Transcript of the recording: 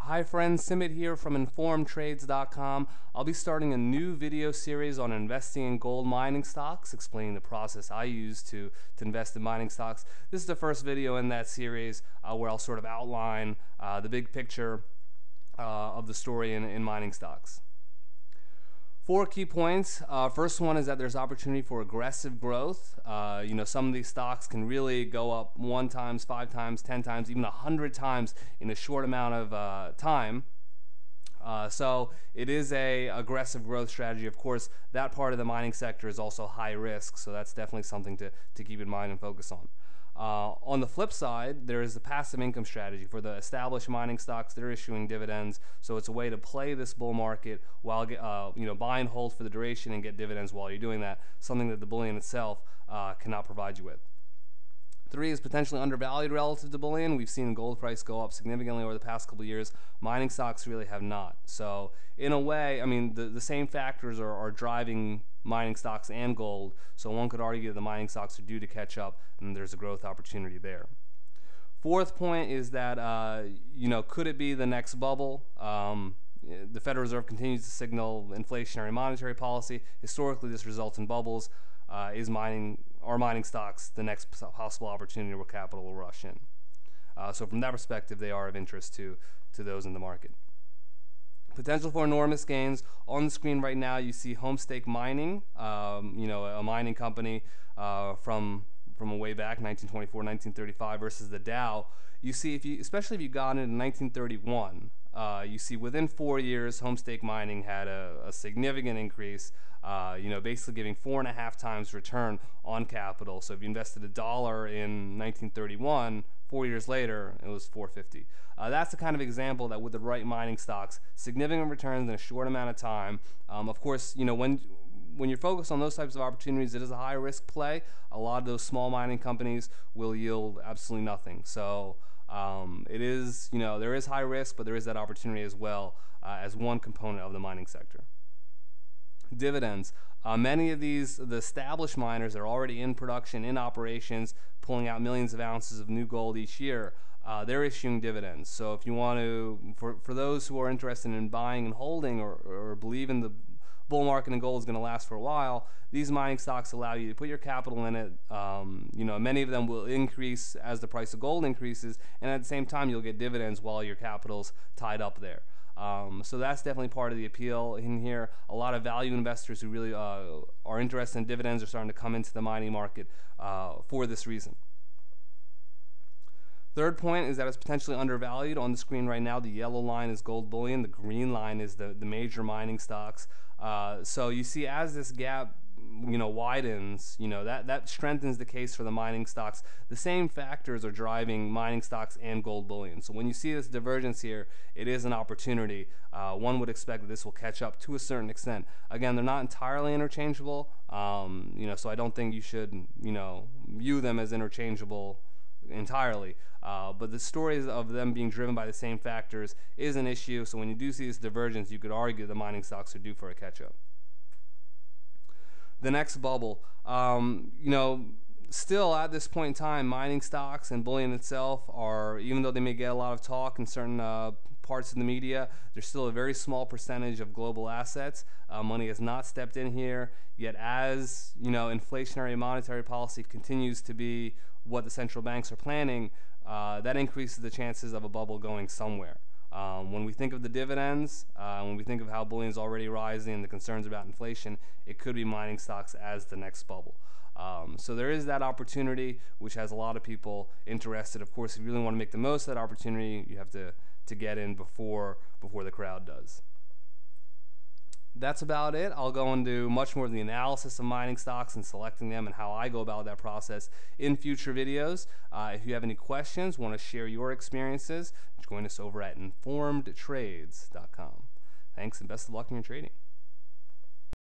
Hi friends, Simit here from InformedTrades.com. I'll be starting a new video series on investing in gold mining stocks, explaining the process I use to invest in mining stocks. This is the first video in that series where I'll sort of outline the big picture of the story in mining stocks. 4 key points. First one is that there's opportunity for aggressive growth. Some of these stocks can really go up 1 times, 5 times, 10 times, even 100 times in a short amount of time. So it is a aggressive growth strategy. Of course, that part of the mining sector is also high risk, so that's definitely something to keep in mind and focus on. On the flip side, there is the passive income strategy for the established mining stocks that are issuing dividends. So it's a way to play this bull market while buy and hold for the duration and get dividends while you're doing that, something that the bullion itself cannot provide you with. 3 is potentially undervalued relative to bullion. We've seen gold price go up significantly over the past couple of years. Mining stocks really have not. So in a way, I mean, the same factors are driving mining stocks and gold. So one could argue that the mining stocks are due to catch up and there's a growth opportunity there. 4th point is that, could it be the next bubble? The Federal Reserve continues to signal inflationary monetary policy. Historically, this results in bubbles. Are mining stocks the next possible opportunity where capital will rush in? So from that perspective, they are of interest to those in the market. Potential for enormous gains. On the screen right now, you see Homestake Mining, a mining company from a way back, 1924, 1935, versus the Dow. You see, especially if you got in 1931, you see within 4 years, Homestake Mining had a significant increase, basically giving 4.5 times return on capital. So if you invested $1 in 1931, 4 years later, it was $4.50. That's the kind of example that with the right mining stocks, significant returns in a short amount of time. Of course, when you're focused on those types of opportunities, it is a high risk play. A lot of those small mining companies will yield absolutely nothing. So it is, there is high risk, but there is that opportunity as well as one component of the mining sector. Dividends. Many of the established miners are already in production, in operations, pulling out millions of ounces of new gold each year. They're issuing dividends. So if you want to, for those who are interested in buying and holding or believe in the bull market and gold is going to last for a while, these mining stocks allow you to put your capital in it. Many of them will increase as the price of gold increases, and at the same time you'll get dividends while your capital's tied up there. So that's definitely part of the appeal in here. A lot of value investors who really are interested in dividends are starting to come into the mining market for this reason. 3rd point is that it's potentially undervalued. On the screen right now, the yellow line is gold bullion. The green line is the major mining stocks. So you see, as this gap widens, that strengthens the case for the mining stocks. The same factors are driving mining stocks and gold bullion. So when you see this divergence here, it is an opportunity. One would expect that this will catch up to a certain extent. Again, they're not entirely interchangeable, so I don't think you should, view them as interchangeable entirely. But the stories of them being driven by the same factors is an issue. So when you do see this divergence, you could argue the mining stocks are due for a catch-up. The next bubble, still at this point in time, mining stocks and bullion itself are, even though they may get a lot of talk in certain parts of the media, they're still a very small percentage of global assets. Money has not stepped in here, yet as inflationary monetary policy continues to be what the central banks are planning, that increases the chances of a bubble going somewhere. When we think of the dividends, when we think of how bullion is already rising and the concerns about inflation, it could be mining stocks as the next bubble. So there is that opportunity, which has a lot of people interested. Of course, if you really want to make the most of that opportunity, you have to get in before the crowd does. That's about it. I'll go into much more of the analysis of mining stocks and selecting them and how I go about that process in future videos. If you have any questions, want to share your experiences, join us over at InformedTrades.com. Thanks and best of luck in your trading.